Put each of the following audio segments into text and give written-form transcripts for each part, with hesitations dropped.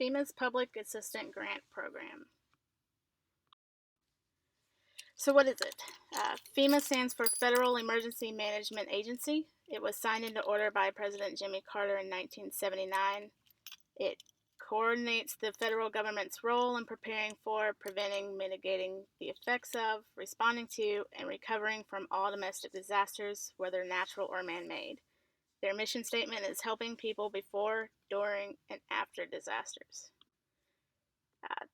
FEMA's Public Assistance Grant Program. So what is it? FEMA stands for Federal Emergency Management Agency. It was signed into order by President Jimmy Carter in 1979. It coordinates the federal government's role in preparing for, preventing, mitigating the effects of, responding to, and recovering from all domestic disasters, whether natural or man-made. Their mission statement is helping people before, during, and after disasters.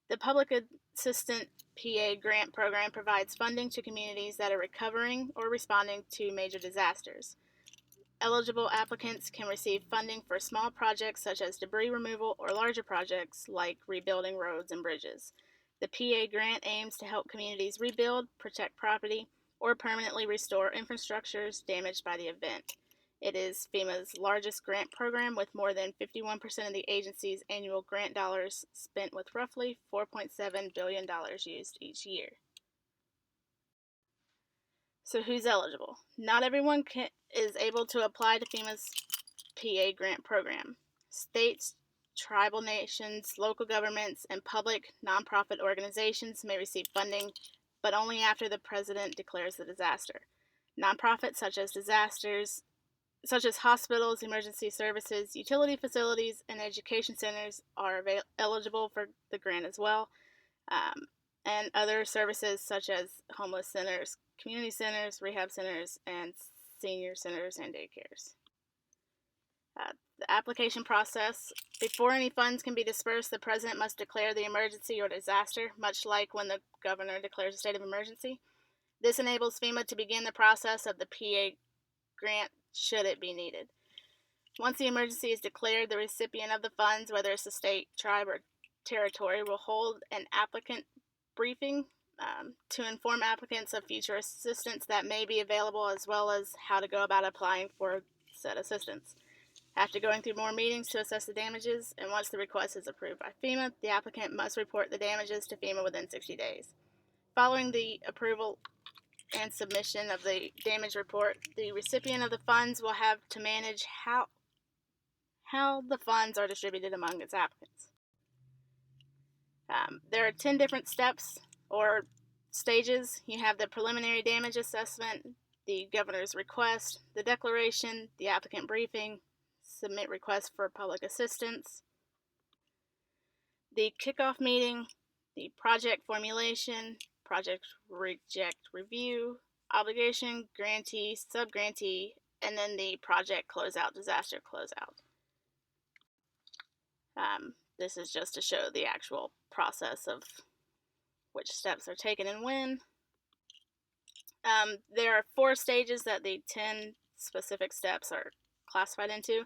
The Public Assistance PA Grant Program provides funding to communities that are recovering or responding to major disasters. Eligible applicants can receive funding for small projects such as debris removal or larger projects like rebuilding roads and bridges. The PA grant aims to help communities rebuild, protect property, or permanently restore infrastructures damaged by the event. It is FEMA's largest grant program, with more than 51% of the agency's annual grant dollars spent, with roughly $4.7 billion used each year. So who's eligible? Not everyone is able to apply to FEMA's PA grant program. States, tribal nations, local governments, and public nonprofit organizations may receive funding, but only after the president declares the disaster. Nonprofits such as hospitals, emergency services, utility facilities, and education centers are eligible for the grant as well, and other services such as homeless centers, community centers, rehab centers, and senior centers and daycares. The application process: before any funds can be dispersed, the president must declare the emergency or disaster, much like when the governor declares a state of emergency. This enables FEMA to begin the process of the PA grant should it be needed. Once the emergency is declared, the recipient of the funds, whether it's a state, tribe, or territory, will hold an applicant briefing to inform applicants of future assistance that may be available, as well as how to go about applying for said assistance. After going through more meetings to assess the damages, and once the request is approved by FEMA, the applicant must report the damages to FEMA within 60 days. Following the approval and submission of the damage report, the recipient of the funds will have to manage how the funds are distributed among its applicants. There are 10 different steps or stages. You have the preliminary damage assessment, the governor's request, the declaration, the applicant briefing, submit request for public assistance, the kickoff meeting, the project formulation, project reject review, obligation, grantee, sub-grantee, and then the project closeout, disaster closeout. This is just to show the actual process of which steps are taken and when. There are 4 stages that the 10 specific steps are classified into.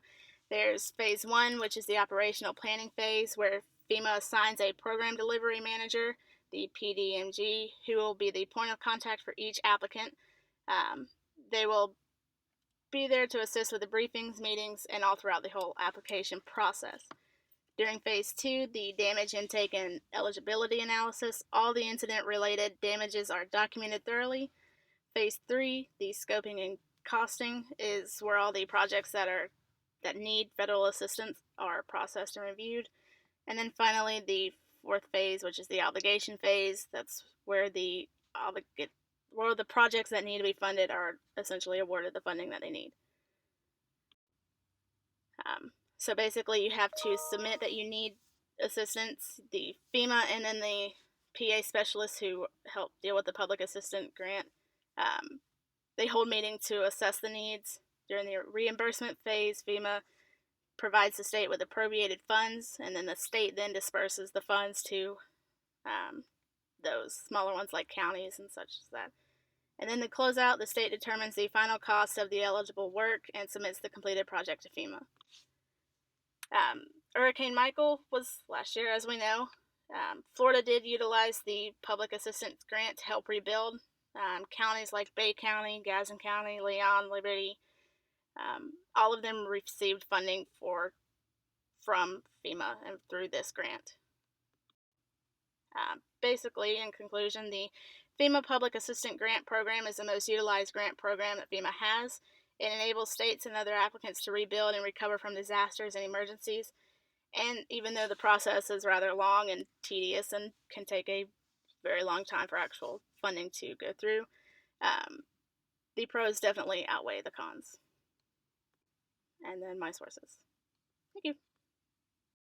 There's phase 1, which is the operational planning phase, where FEMA assigns a program delivery manager, the PDMG, who will be the point of contact for each applicant. They will be there to assist with the briefings, meetings, and all throughout the whole application process. During phase 2, the damage intake and eligibility analysis, all the incident-related damages are documented thoroughly. Phase 3, the scoping and costing, is where all the projects that need federal assistance are processed and reviewed. And then finally, the 4th phase, which is the obligation phase. That's where the projects that need to be funded are essentially awarded the funding that they need. So basically, you have to submit that you need assistance. The FEMA and then the PA specialists who help deal with the public assistance grant, they hold meetings to assess the needs. During the reimbursement phase, FEMA provides the state with appropriated funds, and then the state then disperses the funds to those smaller ones like counties and such as that. And then to close out, the state determines the final cost of the eligible work and submits the completed project to FEMA. Hurricane Michael was last year, as we know. Florida did utilize the public assistance grant to help rebuild. Counties like Bay County, Gadsden County, Leon, Liberty, all of them received funding from FEMA and through this grant. Basically, in conclusion, the FEMA Public Assistance Grant Program is the most utilized grant program that FEMA has. It enables states and other applicants to rebuild and recover from disasters and emergencies. And even though the process is rather long and tedious and can take a very long time for actual funding to go through, the pros definitely outweigh the cons. And then my sources. Thank you.